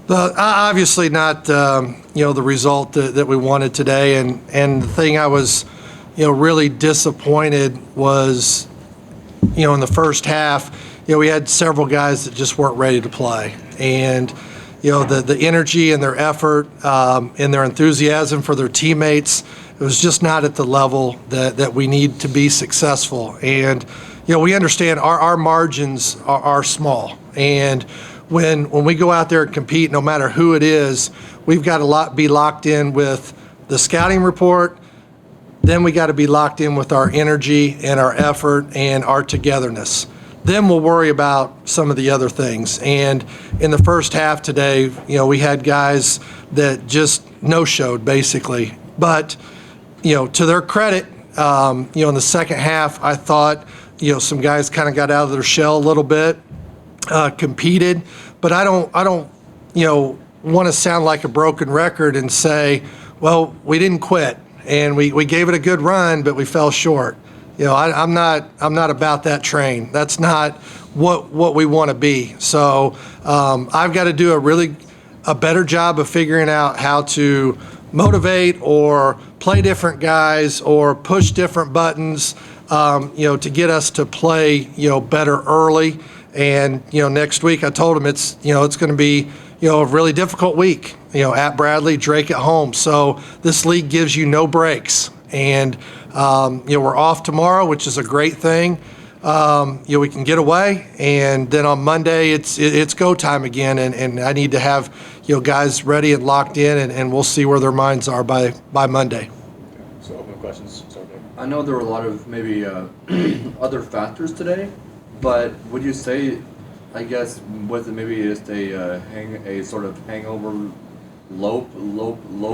Obviously not, the result that we wanted today. And the thing I was, really disappointed was, in the first half, we had several guys that just weren't ready to play. And, the energy and their effort and their enthusiasm for their teammates, it was just not at the level that we need to be successful. And, we understand our margins are small. And when we go out there and compete, no matter who it is, we've got to be locked in with the scouting report. Then we got to be locked in with our energy and our effort and our togetherness. Then we'll worry about some of the other things. And in the first half today, we had guys that just no-showed basically. But, to their credit, in the second half, I thought, some guys kind of got out of their shell a little bit. Competed, but I don't want to sound like a broken record and say, well, we didn't quit and we gave it a good run, but we fell short. I'm not about that train. That's not what we want to be. So I've got to do a better job of figuring out how to motivate or play different guys or push different buttons, to get us to play, better early. And, next week I told him it's going to be, a really difficult week, at Bradley, Drake at home. So this league gives you no breaks. And, we're off tomorrow, which is a great thing. We can get away. And then on Monday, it's go time again. And I need to have, guys ready and locked in, and we'll see where their minds are by Monday. So open questions. I know there were a lot of maybe other factors today. But would you say, I guess, was it maybe just a sort of hangover low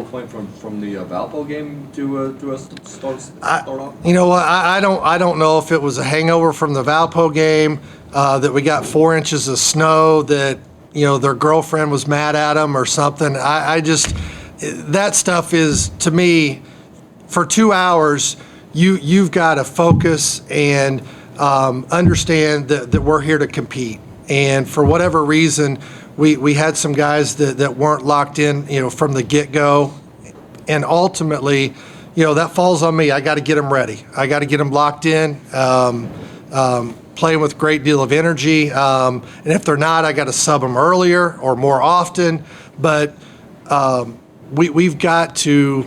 point from the Valpo game to start off? You know what? I don't know if it was a hangover from the Valpo game, that we got 4 inches of snow, that their girlfriend was mad at them or something. I just, that stuff is, to me, for 2 hours, you've got to focus and understand that we're here to compete. And for whatever reason, we had some guys that weren't locked in, from the get-go. And ultimately, that falls on me. I got to get them ready. I got to get them locked in, playing with a great deal of energy. And if they're not, I got to sub them earlier or more often. But we've got to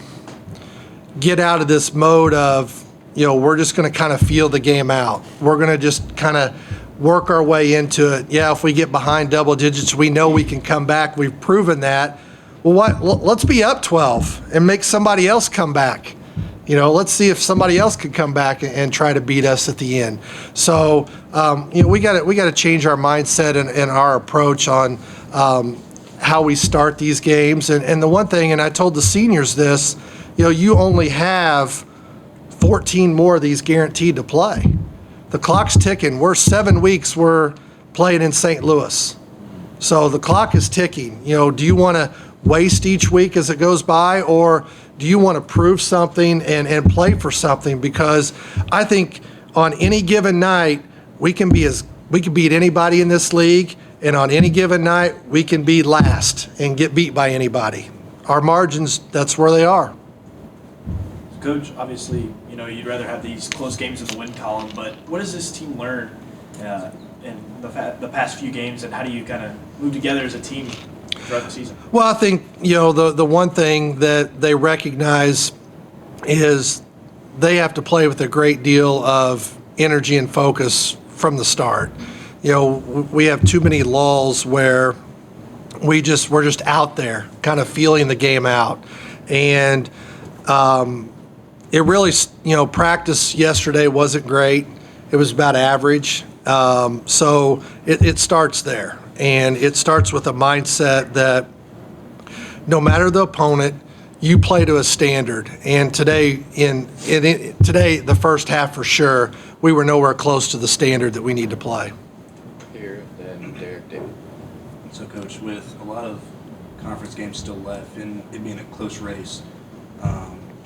get out of this mode of, we're just going to kind of feel the game out. We're going to just kind of work our way into it. Yeah, if we get behind double digits, we know we can come back. We've proven that. Well, let's be up 12 and make somebody else come back. Let's see if somebody else could come back and try to beat us at the end. So, we got to change our mindset and our approach on how we start these games. And the one thing, and I told the seniors this, you only have 14 more of these guaranteed to play. The clock's ticking. We're 7 weeks we're playing in St. Louis. So the clock is ticking. Do you want to waste each week as it goes by, or do you want to prove something and play for something? Because I think on any given night, we can beat anybody in this league, and on any given night, we can be last and get beat by anybody. Our margins, that's where they are. Coach, obviously, you'd rather have these close games in the win column, but what does this team learn in the past few games, and how do you kind of move together as a team throughout the season? Well, I think, the one thing that they recognize is they have to play with a great deal of energy and focus from the start. We have too many lulls where we're just out there kind of feeling the game out. And it really, practice yesterday wasn't great. It was about average. So it starts there. And it starts with a mindset that no matter the opponent, you play to a standard. And today, today, the first half for sure, we were nowhere close to the standard that we need to play. Here, then Derek, David. So, Coach, with a lot of conference games still left and it being a close race,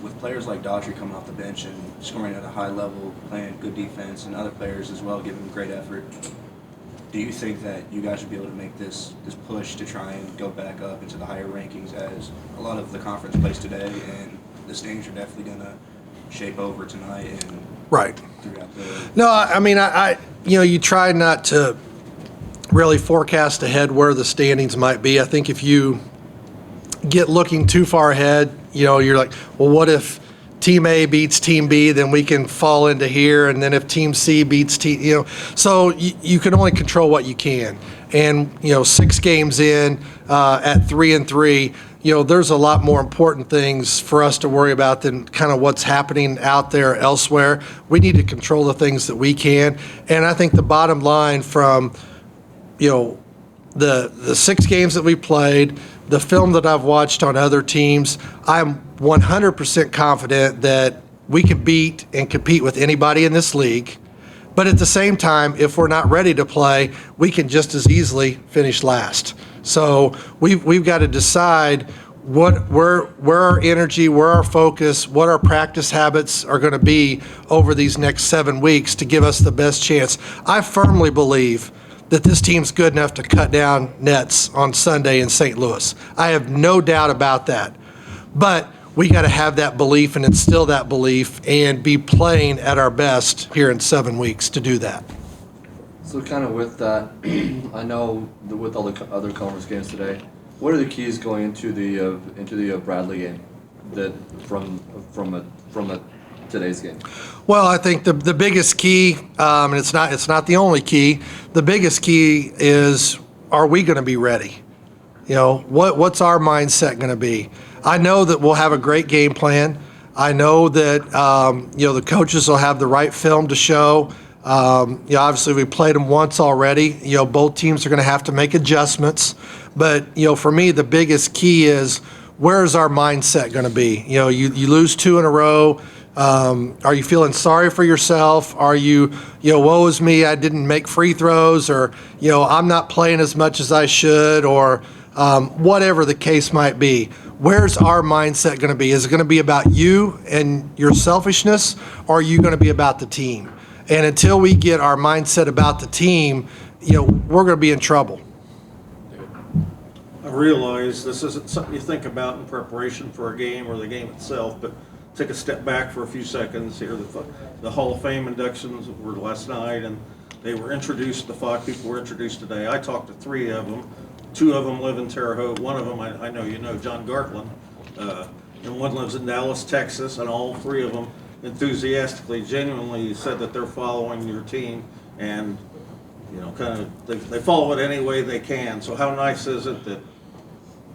with players like Daughtry coming off the bench and scoring at a high level, playing good defense, and other players as well giving great effort, do you think that you guys would be able to make this push to try and go back up into the higher rankings as a lot of the conference plays today, and the standings are definitely going to shape over tonight and Right. throughout the No, I mean, I you try not to really forecast ahead where the standings might be. I think if you get looking too far ahead, you're like, well, what if Team A beats Team B, then we can fall into here, and then if Team C beats Team, so you can only control what you can. And 6 games in at 3-3, there's a lot more important things for us to worry about than kind of what's happening out there elsewhere. We need to control the things that we can, and I think the bottom line from the 6 games that we played, the film that I've watched on other teams, I'm 100% confident that we can beat and compete with anybody in this league. But at the same time, if we're not ready to play, we can just as easily finish last. So we've got to decide where our energy, where our focus, what our practice habits are going to be over these next 7 weeks to give us the best chance. I firmly believe that this team's good enough to cut down nets on Sunday in St. Louis. I have no doubt about that. But we got to have that belief and instill that belief and be playing at our best here in 7 weeks to do that. So kind of with that, I know with all the other conference games today, what are the keys going into the Bradley game that from today's game? Well, I think the biggest key, and it's not the only key. The biggest key is, are we going to be ready? What's our mindset going to be? I know that we'll have a great game plan. I know that the coaches will have the right film to show. Obviously we played them once already. Both teams are going to have to make adjustments. But for me, the biggest key is, where's our mindset going to be? You lose 2 in a row. Are you feeling sorry for yourself? Are you, woe is me, I didn't make free throws, or, I'm not playing as much as I should, or whatever the case might be. Where's our mindset going to be? Is it going to be about you and your selfishness, or are you going to be about the team? And until we get our mindset about the team, we're going to be in trouble. I realize this isn't something you think about in preparation for a game or the game itself, but take a step back for a few seconds here. The Hall of Fame inductions were last night, and they were introduced. The 5 people were introduced today. I talked to 3 of them. 2 of them live in Terre Haute. One of them, I know John Gartland, and one lives in Dallas, Texas, and all 3 of them enthusiastically, genuinely said that they're following your team, and they follow it any way they can. So how nice is it that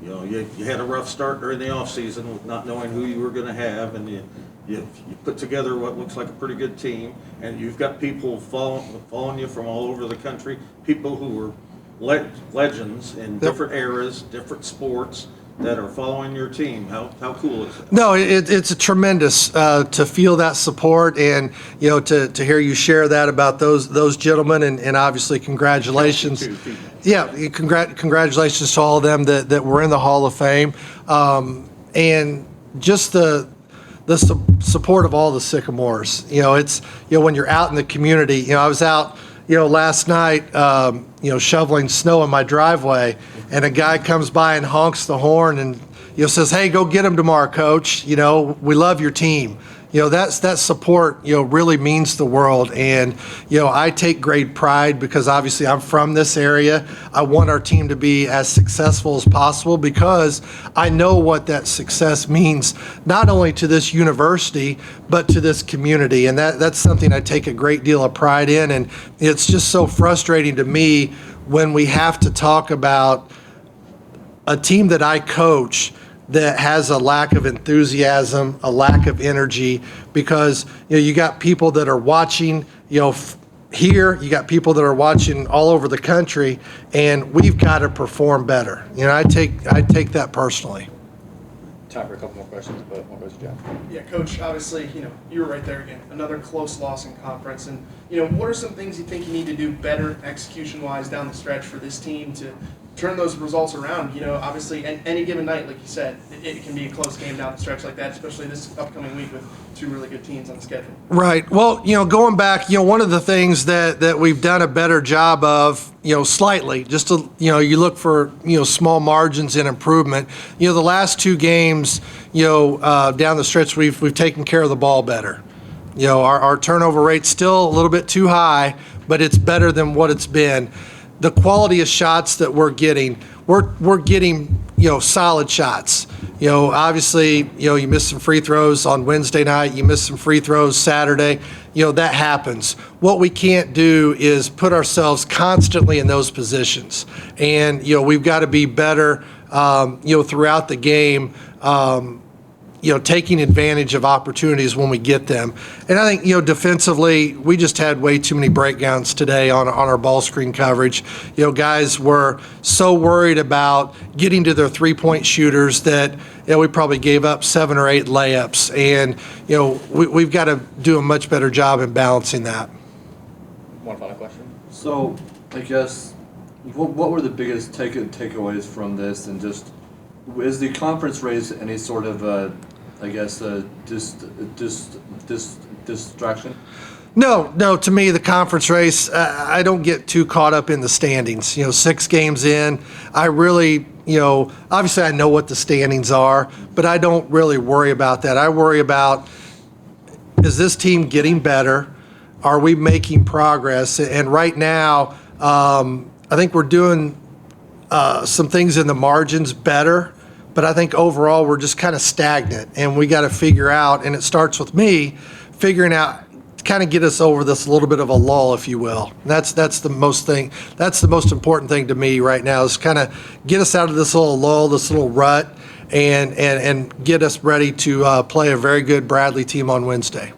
you had a rough start during the off season with not knowing who you were going to have, and you put together what looks like a pretty good team, and you've got people following you from all over the country, people who were legends in different eras, different sports, that are following your team. How cool is it? No, it's a tremendous to feel that support, and to hear you share that about those gentlemen, and obviously congratulations. Yeah, congratulations to all of them that were in the Hall of Fame, and just the support of all the Sycamores. It's when you're out in the community. I was out last night, shoveling snow in my driveway, and a guy comes by and honks the horn and, says, "Hey, go get him tomorrow, coach. We love your team." That support, really means the world. And, I take great pride because obviously I'm from this area. I want our team to be as successful as possible because I know what that success means, not only to this university, but to this community. And that's something I take a great deal of pride in. And it's just so frustrating to me when we have to talk about a team that I coach that has a lack of enthusiasm, a lack of energy, because you got people that are watching, here, you got people that are watching all over the country, and we've got to perform better. I take that personally. Time for a couple more questions, but one goes to John. Yeah, Coach, obviously, you were right there again. Another close loss in conference. And, what are some things you think you need to do better execution-wise down the stretch for this team to turn those results around. Obviously, any given night, like you said, it can be a close game down the stretch like that, especially this upcoming week with two really good teams on the schedule. Right. Well, going back, one of the things that we've done a better job of, slightly, just to, you look for, small margins in improvement. The last two games, down the stretch, we've taken care of the ball better. Our turnover rate's still a little bit too high, but it's better than what it's been. The quality of shots that we're getting, we're getting, solid shots. Obviously, you missed some free throws on Wednesday night, you missed some free throws Saturday, that happens. What we can't do is put ourselves constantly in those positions. And, we've got to be better, throughout the game, taking advantage of opportunities when we get them. And I think, defensively, we just had way too many breakdowns today on our ball screen coverage. Guys were so worried about getting to their three-point shooters that, we probably gave up 7 or 8 layups. And, we've got to do a much better job in balancing that. One final question. So, I guess, what were the biggest takeaways from this, and just is the conference race any sort of distraction? No. To me, the conference race, I don't get too caught up in the standings. 6 games in, I really, obviously I know what the standings are, but I don't really worry about that. I worry about, is this team getting better? Are we making progress? And right now, I think we're doing some things in the margins better. But I think overall we're just kind of stagnant, and we got to figure out, and it starts with me figuring out, kind of get us over this little bit of a lull, if you will. That's the most important thing to me right now, is kind of get us out of this little lull, this little rut, and get us ready to play a very good Bradley team on Wednesday.